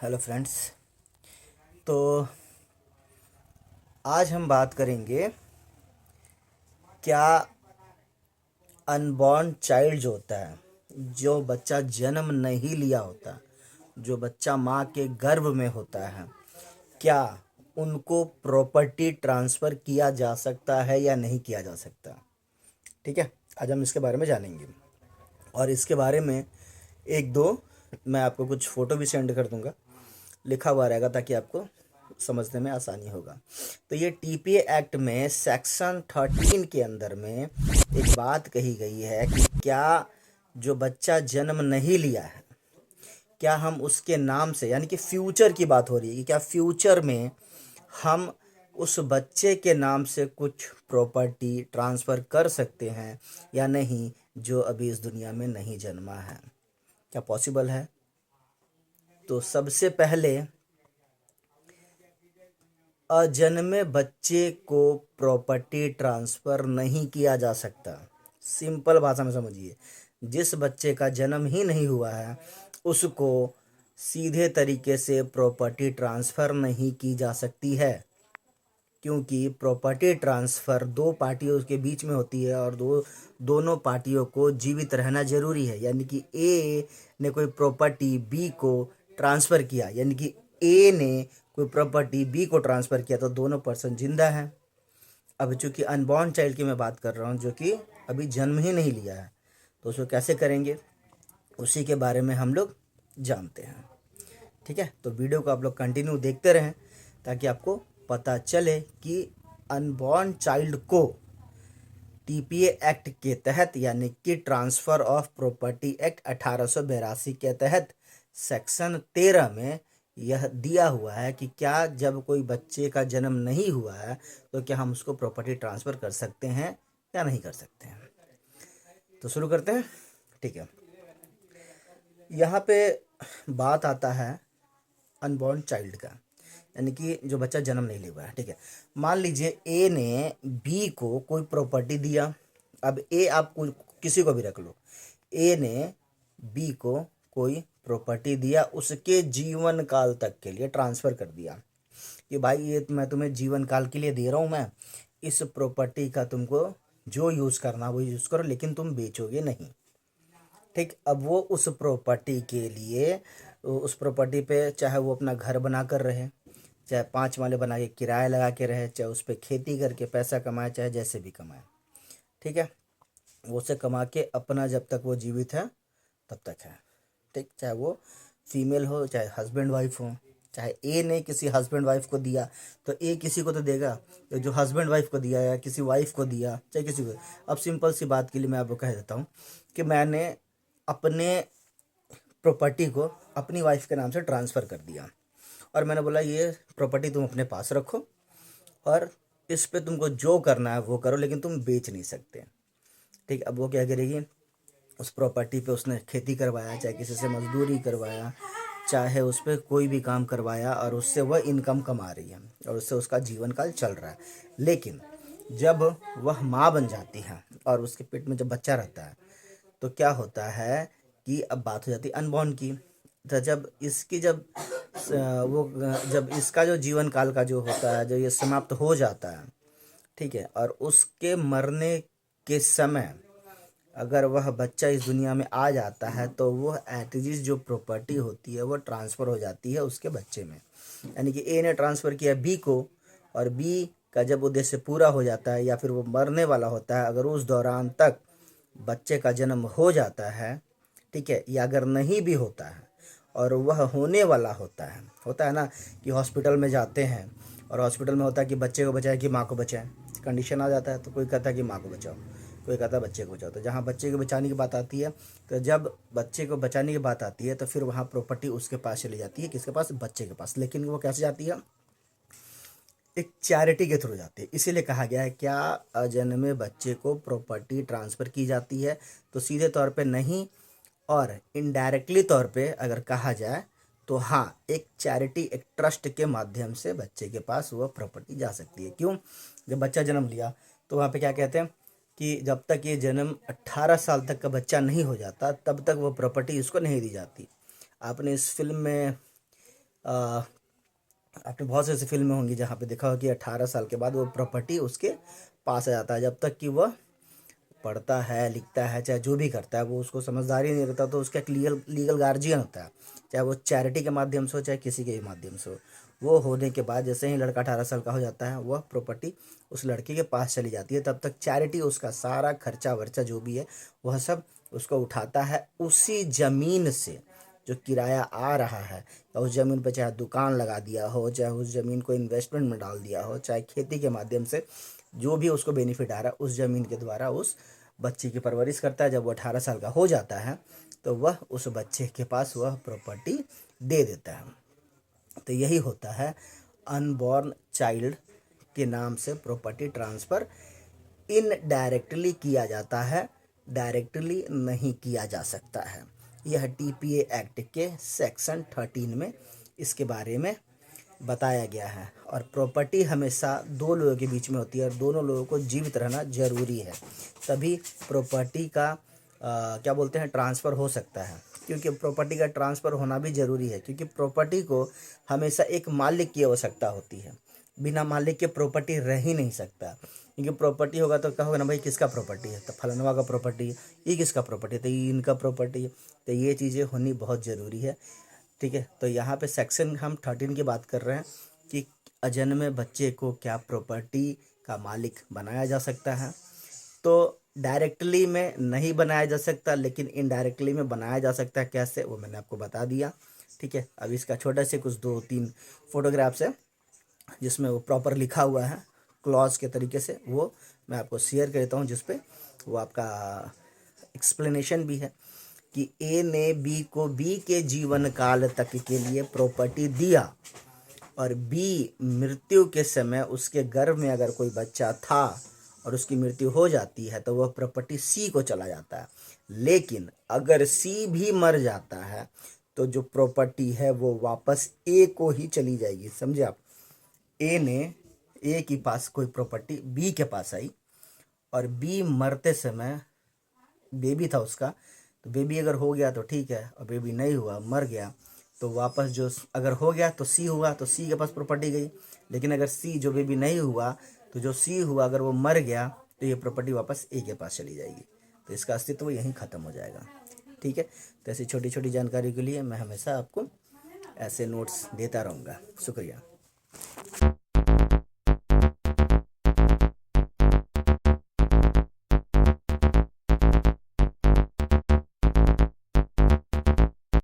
Hello friends. तो आज हम बात करेंगे क्या अनबॉर्न चाइल्ड जो होता है, जो बच्चा जन्म नहीं लिया होता, जो बच्चा माँ के गर्भ में होता है, क्या उनको प्रॉपर्टी ट्रांसफ़र किया जा सकता है या नहीं किया जा सकता। ठीक है, आज हम इसके बारे में जानेंगे और इसके बारे में एक दो मैं आपको कुछ फ़ोटो भी सेंड कर दूंगा, लिखा हुआ रहेगा ताकि आपको समझने में आसानी होगा। तो ये टीपीए एक्ट में सेक्शन 13 के अंदर में एक बात कही गई है कि क्या जो बच्चा जन्म नहीं लिया है, क्या हम उसके नाम से, यानी कि फ्यूचर की बात हो रही है कि क्या फ्यूचर में हम उस बच्चे के नाम से कुछ प्रॉपर्टी ट्रांसफ़र कर सकते हैं या नहीं, जो अभी इस दुनिया में नहीं जन्मा है। क्या पॉसिबल है? तो सबसे पहले अजन्मे बच्चे को प्रॉपर्टी ट्रांसफ़र नहीं किया जा सकता। सिंपल भाषा में समझिए, जिस बच्चे का जन्म ही नहीं हुआ है उसको सीधे तरीके से प्रॉपर्टी ट्रांसफ़र नहीं की जा सकती है, क्योंकि प्रॉपर्टी ट्रांसफ़र दो पार्टियों के बीच में होती है और दोनों पार्टियों को जीवित रहना ज़रूरी है। यानी कि ए ने कोई प्रॉपर्टी बी को ट्रांसफ़र किया, यानी कि ए ने कोई प्रॉपर्टी बी को ट्रांसफ़र किया, तो दोनों पर्सन जिंदा हैं। अब चूंकि अनबॉर्न चाइल्ड की मैं बात कर रहा हूँ, जो कि अभी जन्म ही नहीं लिया है, तो उसको कैसे करेंगे, उसी के बारे में हम लोग जानते हैं। ठीक है, तो वीडियो को आप लोग कंटिन्यू देखते रहें ताकि आपको पता चले कि अनबॉर्न चाइल्ड को टीपीए एक्ट के तहत, यानी कि ट्रांसफ़र ऑफ प्रॉपर्टी एक्ट 1882 के तहत सेक्शन 13 में यह दिया हुआ है कि क्या जब कोई बच्चे का जन्म नहीं हुआ है तो क्या हम उसको प्रॉपर्टी ट्रांसफ़र कर सकते हैं या नहीं कर सकते हैं। तो शुरू करते हैं। ठीक है, यहाँ पे बात आता है अनबॉर्न चाइल्ड का, यानी कि जो बच्चा जन्म नहीं लिया हुआ है। ठीक है, मान लीजिए ए ने बी को कोई प्रॉपर्टी दिया। अब ए, आप किसी को भी रख लो, ए ने बी को कोई प्रॉपर्टी दिया, उसके जीवन काल तक के लिए ट्रांसफ़र कर दिया कि भाई ये मैं तुम्हें जीवन काल के लिए दे रहा हूँ, मैं इस प्रॉपर्टी का तुमको जो यूज़ करना वो यूज़ करो, लेकिन तुम बेचोगे नहीं। ठीक, अब वो उस प्रॉपर्टी के लिए, उस प्रॉपर्टी पे चाहे वो अपना घर बना कर रहे, चाहे 5 माले बना के किराया लगा के रहे, चाहे उस पर खेती करके पैसा कमाए, चाहे जैसे भी कमाए। ठीक है, वो उसे कमा के अपना, जब तक वो जीवित है तब तक है। ठीक, चाहे वो फीमेल हो चाहे हस्बैंड वाइफ हो, चाहे ए ने किसी हस्बैंड वाइफ को दिया तो ए किसी को तो देगा, तो जो हस्बैंड वाइफ को दिया या किसी वाइफ को दिया, चाहे किसी को। अब सिंपल सी बात के लिए मैं आपको कह देता हूँ कि मैंने अपने प्रॉपर्टी को अपनी वाइफ के नाम से ट्रांसफ़र कर दिया और मैंने बोला ये प्रॉपर्टी तुम अपने पास रखो और इस पे तुमको जो करना है वो करो, लेकिन तुम बेच नहीं सकते। ठीक, अब वो क्या करेगी, उस प्रॉपर्टी पे उसने खेती करवाया, चाहे किसी से मजदूरी करवाया, चाहे उस पर कोई भी काम करवाया और उससे वह इनकम कमा रही है और उससे उसका जीवन काल चल रहा है। लेकिन जब वह माँ बन जाती है और उसके पेट में जब बच्चा रहता है तो क्या होता है कि अब बात हो जाती है अनबॉर्न की। तो जब इसकी जब वो जब इसका जो जीवन काल का जो होता है, जो ये समाप्त हो जाता है, ठीक है, और उसके मरने के समय अगर वह बच्चा इस दुनिया में आ जाता है तो वह एटलीस्ट जो प्रॉपर्टी होती है वो ट्रांसफ़र हो जाती है उसके बच्चे में। यानी कि ए ने ट्रांसफ़र किया बी को, और बी का जब उद्देश्य पूरा हो जाता है या फिर वो मरने वाला होता है, अगर उस दौरान तक बच्चे का जन्म हो जाता है, ठीक है, या अगर नहीं भी होता है और वह होने वाला होता है ना, कि हॉस्पिटल में जाते हैं और हॉस्पिटल में होता है कि बच्चे को बचाए कि माँ को बचाए, कंडीशन आ जाता है, तो कोई कहता है कि माँ को बचाओ, कोई कहता है बच्चे को बचाओ। तो जहाँ बच्चे को बचाने की बात आती है, तो जब बच्चे को बचाने की बात आती है तो फिर वहाँ प्रॉपर्टी उसके पास चली जाती है, किसके पास, बच्चे के पास। लेकिन वो कैसे जाती है, एक चैरिटी के थ्रू जाती है। इसीलिए कहा गया है क्या अजन्मे बच्चे को प्रॉपर्टी ट्रांसफ़र की जाती है, तो सीधे तौर पे नहीं, और इनडायरेक्टली तौर पे अगर कहा जाए तो हाँ, एक चैरिटी, एक ट्रस्ट के माध्यम से बच्चे के पास वह प्रॉपर्टी जा सकती है। क्यों, जब बच्चा जन्म लिया तो वहाँ पे क्या कहते हैं कि जब तक ये जन्म 18 साल तक का बच्चा नहीं हो जाता तब तक वो प्रॉपर्टी इसको नहीं दी जाती। आपने इस फिल्म में आपने बहुत से ऐसी फिल्में होंगी जहाँ पे देखा होगा कि 18 साल के बाद वो प्रॉपर्टी उसके पास आ जाता है। जब तक कि वह पढ़ता है, लिखता है, चाहे जो भी करता है, वो उसको समझदारी नहीं रहता, तो उसका एक लीगल गार्जियन होता है, चाहे वो चैरिटी के माध्यम से हो, चाहे किसी के भी माध्यम से हो। वो होने के बाद जैसे ही लड़का 18 साल का हो जाता है, वह प्रॉपर्टी उस लड़के के पास चली जाती है। तब तक चैरिटी उसका सारा खर्चा वर्चा जो भी है वह सब उसको उठाता है। उसी ज़मीन से जो किराया आ रहा है, या उस ज़मीन पर चाहे दुकान लगा दिया हो, चाहे उस ज़मीन को इन्वेस्टमेंट में डाल दिया हो, चाहे खेती के माध्यम से जो भी उसको बेनिफिट आ रहा है, उस ज़मीन के द्वारा उस बच्चे की परवरिश करता है। जब वो 18 साल का हो जाता है तो वह उस बच्चे के पास वह प्रॉपर्टी दे देता है। तो यही होता है अनबॉर्न चाइल्ड के नाम से प्रॉपर्टी ट्रांसफ़र इनडायरेक्टली किया जाता है, डायरेक्टली नहीं किया जा सकता है। यह टीपीए एक्ट के सेक्शन 13 में इसके बारे में बताया गया है। और प्रॉपर्टी हमेशा दो लोगों के बीच में होती है और दोनों लोगों को जीवित रहना जरूरी है, तभी प्रॉपर्टी का क्या बोलते हैं ट्रांसफ़र हो सकता है। क्योंकि प्रॉपर्टी का ट्रांसफ़र होना भी ज़रूरी है, क्योंकि प्रॉपर्टी को हमेशा एक मालिक की आवश्यकता होती है। बिना मालिक के प्रॉपर्टी रह ही नहीं सकता। क्योंकि प्रॉपर्टी होगा तो कहोगे ना भाई किसका प्रॉपर्टी है, तो फलानवा का प्रॉपर्टी है, ये किसका प्रॉपर्टी है, तो ये इनका प्रॉपर्टी है। तो ये चीज़ें होनी बहुत ज़रूरी है। ठीक है, तो यहाँ पे सेक्शन हम 13 की बात कर रहे हैं कि अजन्मे बच्चे को क्या प्रॉपर्टी का मालिक बनाया जा सकता है। तो डायरेक्टली में नहीं बनाया जा सकता, लेकिन इनडायरेक्टली में बनाया जा सकता है। कैसे, वो मैंने आपको बता दिया। ठीक है, अब इसका छोटा से कुछ 2-3 फोटोग्राफ्स है जिसमें वो प्रॉपर लिखा हुआ है क्लॉज के तरीके से, वो मैं आपको शेयर कर देता हूँ, जिस पे वो आपका एक्सप्लेनेशन भी है कि ए ने बी को बी के जीवन काल तक के लिए प्रॉपर्टी दिया, और बी मृत्यु के समय उसके गर्भ में अगर कोई बच्चा था और उसकी मृत्यु हो जाती है तो वह प्रॉपर्टी सी को चला जाता है। लेकिन अगर सी भी मर जाता है तो जो प्रॉपर्टी है वो वापस ए को ही चली जाएगी। समझे आप, ए के पास कोई प्रॉपर्टी बी के पास आई, और बी मरते समय बेबी था उसका, तो बेबी अगर हो गया तो ठीक है, और बेबी नहीं हुआ, मर गया, तो वापस जो अगर हो गया तो सी हुआ, तो सी के पास प्रॉपर्टी गई। लेकिन अगर सी जो बेबी नहीं हुआ, तो जो सी हुआ अगर वो मर गया तो ये प्रॉपर्टी वापस ए के पास चली जाएगी। तो इसका अस्तित्व यहीं ख़त्म हो जाएगा। ठीक है, तो ऐसी छोटी छोटी जानकारी के लिए मैं हमेशा आपको ऐसे नोट्स देता रहूँगा। शुक्रिया।